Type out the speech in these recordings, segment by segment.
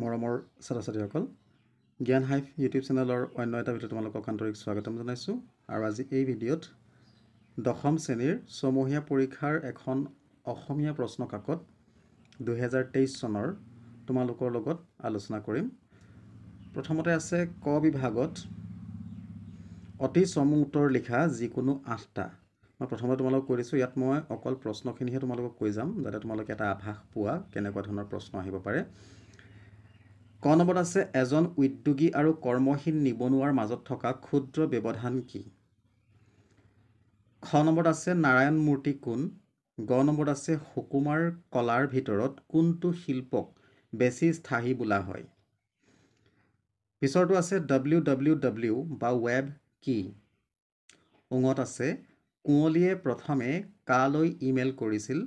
মৰমৰ ছাত্ৰ-ছাত্ৰীসকল জ্ঞান হাইভ ইউটিউব চেনেলৰ অন্য এটা ভিডিঅ'ত তোমালোকক আন্তৰিক স্বাগতম জনাইছোঁ আৰু আজি এই ভিডিঅ'ত দশম শ্ৰেণীৰ ছমহীয়া পৰীক্ষাৰ এখন অসমীয়া প্ৰশ্ন কাকত 2023 চনৰ তোমালোকৰ লগত আলোচনা কৰিম। প্ৰথমতে আছে ক বিভাগত অতি চমু উত্তৰ লিখা যিকোনো 8টা। মই প্ৰথমতে তোমালোকক কৈ দিছোঁ, ইয়াত মই অকল প্ৰশ্নখিনিহে তোমালোকক কৈ যাম যাতে তোমালোকে এটা আভাস পোৱা কেনেকুৱা ধৰণৰ প্ৰশ্ন আহিব পাৰে। ক নম্বৰত আছে এজন উদ্যোগী আৰু কৰ্মহীন নিবনুৱাৰ মাজত থকা ক্ষুদ্ৰ ব্যৱধান কি? খ নম্বৰত আছে নাৰায়ণ মূৰ্তি কোন? গ নম্বৰত আছে সুকুমাৰ কলাৰ ভিতৰত কোনটো শিল্পক বেছি স্থায়ী বোলা হয়? পিছৰটো আছে www বা ৱেব কি? উঙত আছে কুঁৱলীয়ে প্ৰথমে কালৈ ইমেইল কৰিছিল?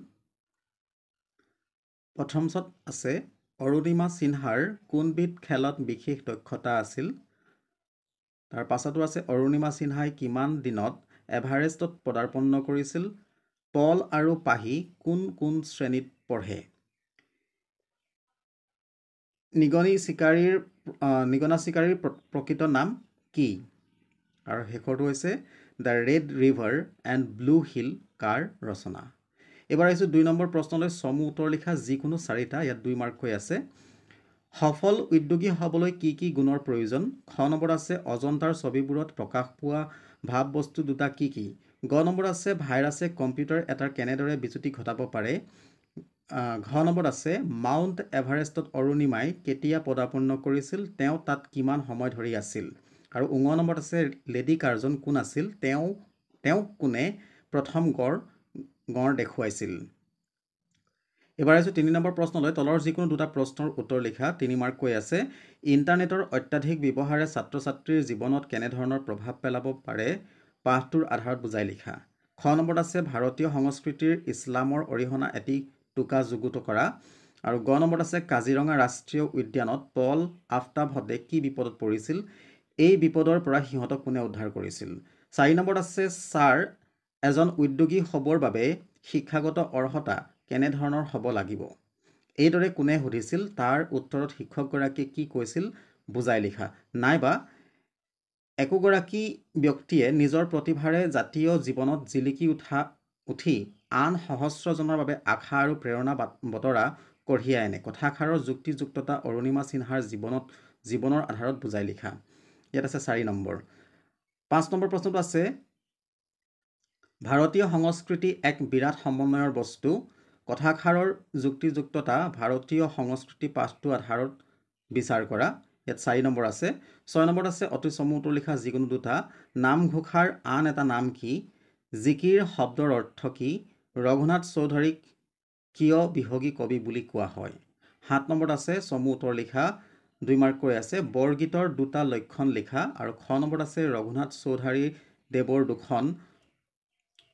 প্ৰথমছত আছে অৰুণিমা সিনহাৰ কোনবিধ খেলত বিশেষ দক্ষতা আছিল? তাৰ পাছতো আছে অৰুণিমা সিনহাই কিমান দিনত এভাৰেষ্টত পদাৰ্পণ কৰিছিল? পল আৰু পাহি কোন কোন শ্ৰেণীত পঢ়ে? নিগনা চিকাৰীৰ প্ৰকৃত নাম কি? আৰু শেষৰটো হৈছে the red river and blue hill কাৰ ৰচনা? এবাৰ আহিছোঁ 2 নম্বৰ প্ৰশ্নলৈ। চমু উত্তৰ লিখা যিকোনো 4টা, ইয়াত 2 মাৰ্ককৈ আছে। সফল উদ্যোগী হ'বলৈ কি কি গুণৰ প্ৰয়োজন? খ নম্বৰত আছে অজন্তাৰ ছবিবোৰত প্ৰকাশ পোৱা ভাৱ বস্তু দুটা কি কি? গ নম্বৰত আছে ভাইৰাছে কম্পিউটাৰ এটাৰ কেনেদৰে বিজুতি ঘটাব পাৰে? ঘ নম্বৰত আছে মাউণ্ট এভাৰেষ্টত অৰুণিমাই কেতিয়া পদাৰ্পণ কৰিছিল? তেওঁ তাত কিমান সময় ধৰি আছিল? আৰু উঙ নম্বৰত আছে লেডি কাৰ্জন কোন আছিল? তেওঁক কোনে প্ৰথম গড় দেখুৱাইছিল? এবাৰ আহিছোঁ 3 নম্বৰ প্ৰশ্নলৈ। তলৰ যিকোনো 2টা প্ৰশ্নৰ উত্তৰ লিখা। 3 মাৰ্ককৈ আছে। ইণ্টাৰনেটৰ অত্যাধিক ব্যৱহাৰে ছাত্ৰ ছাত্ৰীৰ জীৱনত কেনেধৰণৰ প্ৰভাৱ পেলাব পাৰে? পাঠটোৰ আধাৰত বুজাই লিখা। খ নম্বৰত আছে ভাৰতীয় সংস্কৃতিৰ ইছলামৰ অৰিহণা এটি টোকা যুগুত কৰা। আৰু গ নম্বৰত আছে কাজিৰঙা ৰাষ্ট্ৰীয় উদ্যানত পল আফতাবহঁতে কি বিপদত পৰিছিল? এই বিপদৰ পৰা সিহঁতক কোনে উদ্ধাৰ কৰিছিল? 4 নম্বৰত আছে ছাৰ এজন উদ্যোগী হ'বৰ বাবে শিক্ষাগত অৰ্হতা কেনেধৰণৰ হ'ব লাগিব? এইদৰে কোনে সুধিছিল? তাৰ উত্তৰত শিক্ষকগৰাকীয়ে কি কৈছিল বুজাই লিখা। নাইবা একোগৰাকী ব্যক্তিয়ে নিজৰ প্ৰতিভাৰে জাতীয় জীৱনত জিলিকি উঠি আন সহস্ৰজনৰ বাবে আশা আৰু প্ৰেৰণা বতৰা কঢ়িয়াই আনে। কথাষাৰৰ যুক্তিযুক্ততা অৰুণিমা সিনহাৰ জীৱনৰ আধাৰত বুজাই লিখা। ইয়াত আছে 4 নম্বৰ। 5 নম্বৰ প্ৰশ্নটো আছে ভাৰতীয় সংস্কৃতি এক বিৰাট সমন্বয়ৰ বস্তু। কথাষাৰৰ যুক্তিযুক্ততা ভাৰতীয় সংস্কৃতি পাঠটোৰ আধাৰত বিচাৰ কৰা। ইয়াত 4 নম্বৰ আছে। 6 নম্বৰত আছে অতি চমু উত্তৰ লিখা যিকোনো 2টা। নামঘোষাৰ আন এটা নাম কি? জিকিৰ শব্দৰ অৰ্থ কি? ৰঘুনাথ চৌধুৰীক কিয় বিহগী কবি বুলি কোৱা হয়? 7 নম্বৰত আছে চমু উত্তৰ লিখা। 2 মাৰ্ককৈ আছে। বৰগীতৰ 2টা লক্ষণ লিখা। আৰু খ নম্বৰত আছে ৰঘুনাথ চৌধুৰী দেৱৰ 2খন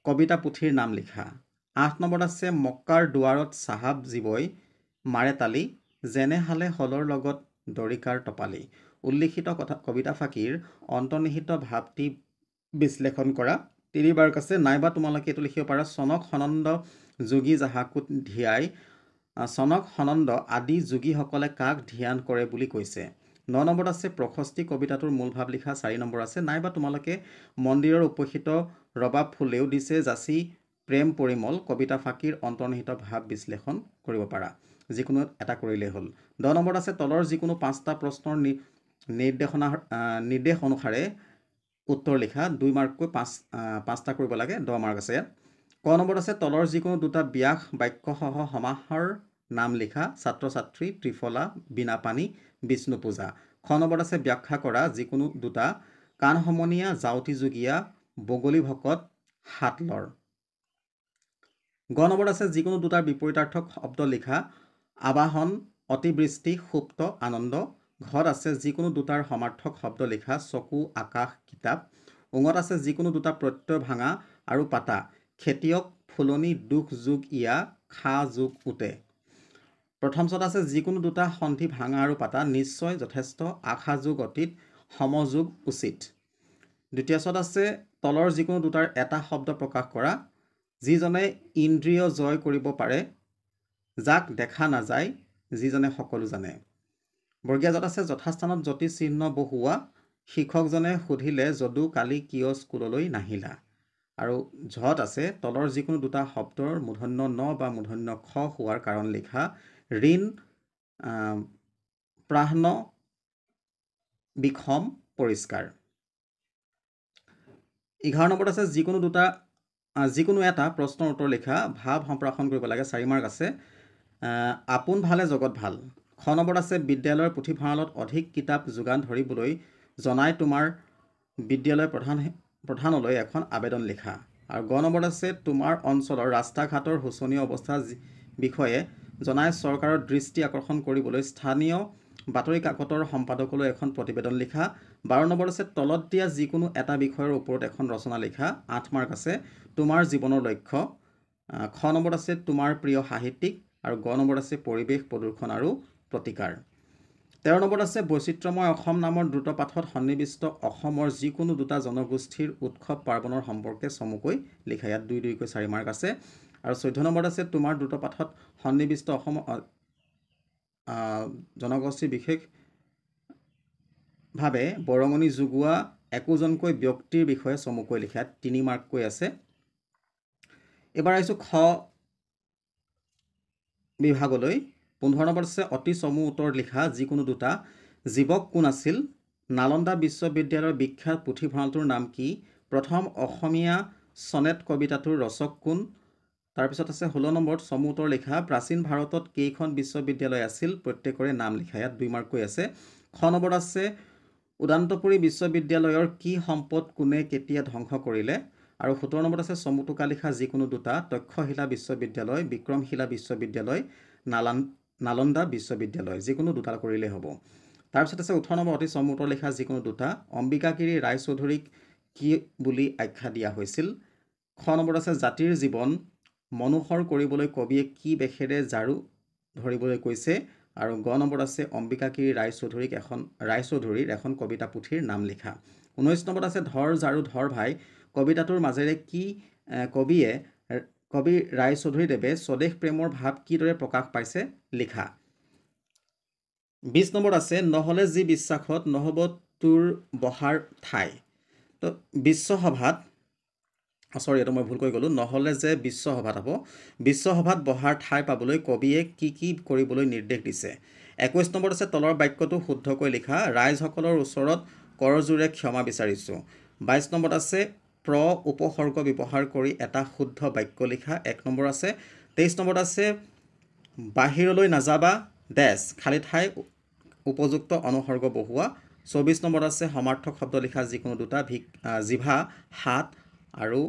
কবিতা পুথিৰ নাম লিখা। 8 নম্বৰত আছে মক্কাৰ দুৱাৰত চাহাব জীৱই মাৰে তালি যেনে হালে হলৰ লগত দৰিকাৰ টপালি। উল্লিখিত কবিতা ফাঁকিৰ অন্তৰ্নিহিত ভাৱটি বিশ্লেষণ কৰা। 3 মাৰ্ক আছে। নাইবা তোমালোকে এইটো লিখিব পাৰা চনক সনন্দ যোগী যাহাকো ধিয়াই চনক সনন্দ আদি যোগীসকলে কাক ধ্যান কৰে বুলি কৈছে। 9 নম্বৰত আছে প্ৰশস্তি কবিতাটোৰ মূল ভাৱ লিখা। 4 নম্বৰ আছে। নাইবা তোমালোকে মন্দিৰৰ উপেক্ষিত ৰবাব ফুলেও দিছে যাচি প্ৰেম পৰিমল কবিতা ফাঁকিৰ অন্তৰ্নিহিত ভাৱ বিশ্লেষণ কৰিব পাৰা। যিকোনো এটা কৰিলেই হ'ল। 10 নম্বৰত আছে তলৰ যিকোনো 5টা প্ৰশ্নৰ নিৰ্দেশ অনুসাৰে উত্তৰ লিখা। 2 মাৰ্ককৈ 5টা কৰিব লাগে। 10 মাৰ্ক আছে ইয়াত। ক নম্বৰত আছে তলৰ যিকোনো 2টা ব্যাস বাক্যসহ সমাসৰ নাম লিখা। ছাত্ৰ ছাত্ৰী, ত্ৰিফলা, বীণাপাণি, বিষ্ণু পূজা। খ নম্বৰত আছে ব্যাখ্যা কৰা যিকোনো 2টা। কাণ সমনীয়া, জাউতি যুগীয়া, বগলী ভকত, হাতলৰ। গ নম্বৰত আছে যিকোনো 2টাৰ বিপৰীতাৰ্থক শব্দ লিখা। আবাহন, অতিবৃষ্টি, সুপ্ত, আনন্দ। ঘত আছে যিকোনো 2টাৰ সমাৰ্থক শব্দ লিখা। চকু, আকাশ, কিতাপ। উঙত আছে যিকোনো 2টা প্ৰত্যয় ভাঙা আৰু পাতা। খেতিয়ক, ফুলনি, দুখ যোগ ইয়া, খা যোগ উতে। প্ৰথমছত আছে যিকোনো 2টা সন্ধি ভাঙা আৰু পাতা। নিশ্চয়, যথেষ্ট, আশা যোগ অতীত, সমযোগ উচিত। দ্বিতীয়ছত আছে তলৰ যিকোনো 2টাৰ এটা শব্দ প্ৰকাশ কৰা। যিজনে ইন্দ্ৰিয় জয় কৰিব পাৰে, যাক দেখা নাযায়, যিজনে সকলো জানে। বৰ্গীয়া জত আছে যথাস্থানত জ্যোতি চিহ্ন বহুৱা শিক্ষকজনে সুধিলে যদু কালি কিয় স্কুললৈ নাহিলা আৰু ঝত আছে তলৰ যিকোনো দুটা শব্দৰ মূৰ্ধন্য ন বা মূৰ্ধন্য খ হোৱাৰ কাৰণ লিখা ঋণ প্ৰাহ্ন বিষম পৰিষ্কাৰ 11 নম্বৰত আছে যিকোনো এটা প্ৰশ্নৰ উত্তৰ লিখা ভাৱ সম্প্ৰাসন কৰিব লাগে 4 মাৰ্ক আছে আপোন ভালে জগত ভাল খ নম্বৰত আছে বিদ্যালয়ৰ পুথিভঁৰালত অধিক কিতাপ যোগান ধৰিবলৈ জনাই তোমাৰ বিদ্যালয় প্ৰধানলৈ এখন আবেদন লিখা আৰু গ নম্বৰত আছে তোমাৰ অঞ্চলৰ ৰাস্তা ঘাটৰ শোচনীয় অৱস্থা বিষয়ে জনাই চৰকাৰৰ দৃষ্টি আকৰ্ষণ কৰিবলৈ স্থানীয় বাতৰি কাকতৰ সম্পাদকলৈ এখন প্ৰতিবেদন লিখা 12 নম্বৰত আছে তলত দিয়া যিকোনো এটা বিষয়ৰ ওপৰত এখন ৰচনা লিখা 8 মাৰ্ক আছে তোমাৰ জীৱনৰ লক্ষ্য খ নম্বৰত আছে তোমাৰ প্ৰিয় সাহিত্যিক আৰু গ নম্বৰত আছে পৰিৱেশ প্ৰদূষণ আৰু প্ৰতিকাৰ 13 নম্বৰত আছে বৈচিত্ৰ্যময় অসম নামৰ দ্ৰুত পাঠত সন্নিৱিষ্ট অসমৰ যিকোনো দুটা জনগোষ্ঠীৰ উৎসৱ পাৰ্বণৰ সম্পৰ্কে চমুকৈ লিখা ইয়াত 2-2কৈ 4 মাৰ্ক আছে আৰু 14 নম্বৰত আছে তোমাৰ দ্ৰুত পাঠত সন্নিৱিষ্ট অসম জনগোষ্ঠী বিশেষভাৱে বৰঙণি যোগোৱা একোজনকৈ ব্যক্তিৰ বিষয়ে চমুকৈ লিখা 3 মাৰ্ককৈ আছে এবাৰ আহিছোঁ খ বিভাগলৈ 15 নম্বৰত আছে অতি চমু উত্তৰ লিখা যিকোনো দুটা জীৱক কোন আছিল নালন্দা বিশ্ববিদ্যালয়ৰ বিখ্যাত পুথিভঁৰালটোৰ নাম কি প্ৰথম অসমীয়া সনেট কবিতাটোৰ ৰচক কোন তাৰপিছত আছে 16 নম্বৰত চমু উত্তৰ লিখা প্ৰাচীন ভাৰতত কেইখন বিশ্ববিদ্যালয় আছিল প্ৰত্যেকৰে নাম লিখা ইয়াত 2 মাৰ্ককৈ আছে খ নম্বৰত আছে উদান্তপুৰী বিশ্ববিদ্যালয়ৰ কি সম্পদ কোনে কেতিয়া ধ্বংস কৰিলে আৰু 17 নম্বৰত আছে চমুটোকা লিখা যিকোনো দুটা তক্ষশিলা বিশ্ববিদ্যালয় বিক্ৰমশিলা বিশ্ববিদ্যালয় নালন্দা বিশ্ববিদ্যালয় যিকোনো দুটা কৰিলে হ'ব তাৰপিছত আছে 18 নম্বৰ অতি চমু উত্তৰ লিখা যিকোনো দুটা অম্বিকাগিৰি ৰায়চৌধুৰীক কি বুলি আখ্যা দিয়া হৈছিল খ নম্বৰত আছে জাতিৰ জীৱন মনোহৰ কৰিবলৈ কবিয়ে কি বেশেৰে ঝাৰু ধৰিবলৈ কৈছে আৰু গ নম্বৰত আছে অম্বিকাগিৰি ৰায়চৌধুৰীৰ এখন কবিতা পুথিৰ নাম লিখা 19 নম্বৰত আছে ধৰ ঝাৰু ধৰ ভাই কবিতাটোৰ মাজেৰে কি কবি ৰায়চৌধুৰীদেৱে স্বদেশ প্ৰেমৰ ভাৱ কিদৰে প্ৰকাশ পাইছে লিখা 20 নম্বৰত আছে নহ'লে যি বিশ্বাসত নহ'ব তোৰ বহাৰ ঠাই তো বিশ্বসভাত এইটো মই ভুল কৈ গ'লোঁ নহ'লে যে বিশ্বসভাত হ'ব বিশ্বসভাত বহাৰ ঠাই পাবলৈ কবিয়ে কি কৰিবলৈ নিৰ্দেশ দিছে 21 নম্বৰত আছে তলৰ বাক্যটো শুদ্ধকৈ লিখা ৰাইজসকলৰ ওচৰত কৰজোৰে ক্ষমা বিচাৰিছোঁ 22 নম্বৰত আছে উপসৰ্গ ব্যৱহাৰ কৰি এটা শুদ্ধ বাক্য লিখা 1 নম্বৰ আছে 23 নম্বৰত আছে বাহিৰলৈ নাযাবা ডেছ খালী ঠাই উপযুক্ত অনুসৰ্গ বহুৱা 24 নম্বৰত আছে সমাৰ্থক শব্দ লিখা যিকোনো দুটা জিভা হাত আৰু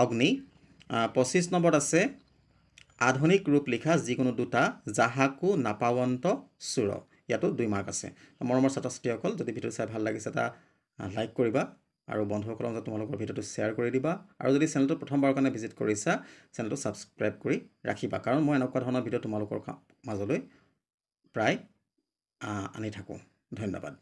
অগ্নি 25 নম্বৰত আছে আধুনিক ৰূপ লিখা যিকোনো দুটা জাহাকু নাপাৱন্ত চুৰ ইয়াতো 2 মাৰ্ক আছে মৰমৰ ছাত্ৰ ছাত্ৰীসকল যদি ভিডিঅ চাই ভাল লাগিছে এটা লাইক কৰিবা আৰু বন্ধুসকলৰ মাজত তোমালোকৰ ভিডিঅ'টো শ্বেয়াৰ কৰি দিবা আৰু যদি চেনেলটো প্ৰথমবাৰৰ কাৰণে ভিজিট কৰিছা চেনেলটো ছাবস্ক্ৰাইব কৰি ৰাখিবা কাৰণ মই এনেকুৱা ধৰণৰ ভিডিঅ' তোমালোকৰ মাজলৈ প্ৰায় আনি থাকোঁ ধন্যবাদ